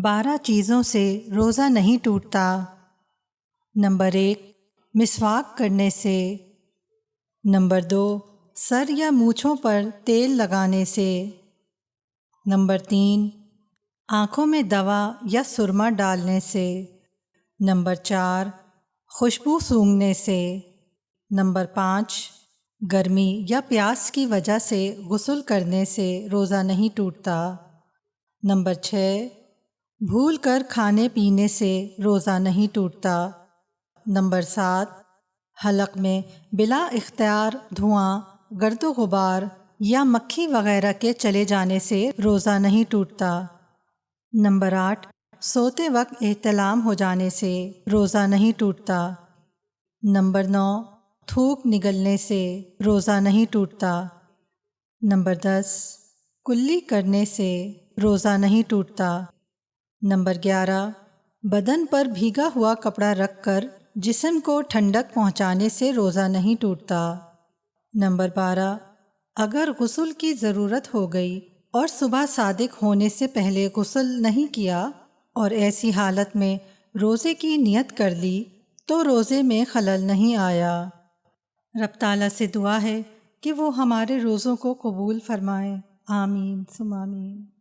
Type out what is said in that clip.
12 چیزوں سے روزہ نہیں ٹوٹتا۔ نمبر 1، مسواک کرنے سے۔ نمبر 2، سر یا مونچھوں پر تیل لگانے سے۔ نمبر 3، آنکھوں میں دوا یا سرما ڈالنے سے۔ نمبر 4، خوشبو سونگھنے سے۔ نمبر 5، گرمی یا پیاس کی وجہ سے غسل کرنے سے روزہ نہیں ٹوٹتا۔ نمبر 6، بھول کر کھانے پینے سے روزہ نہیں ٹوٹتا۔ نمبر 7، حلق میں بلا اختیار دھواں، گرد و غبار یا مکھی وغیرہ کے چلے جانے سے روزہ نہیں ٹوٹتا۔ نمبر 8، سوتے وقت احتلام ہو جانے سے روزہ نہیں ٹوٹتا۔ نمبر 9، تھوک نگلنے سے روزہ نہیں ٹوٹتا۔ نمبر 10، کلی کرنے سے روزہ نہیں ٹوٹتا۔ نمبر 11، بدن پر بھیگا ہوا کپڑا رکھ کر جسم کو ٹھنڈک پہنچانے سے روزہ نہیں ٹوٹتا۔ نمبر 12، اگر غسل کی ضرورت ہو گئی اور صبح صادق ہونے سے پہلے غسل نہیں کیا اور ایسی حالت میں روزے کی نیت کر لی تو روزے میں خلل نہیں آیا۔ رب تعالیٰ سے دعا ہے کہ وہ ہمارے روزوں کو قبول فرمائے، آمین ثم آمین۔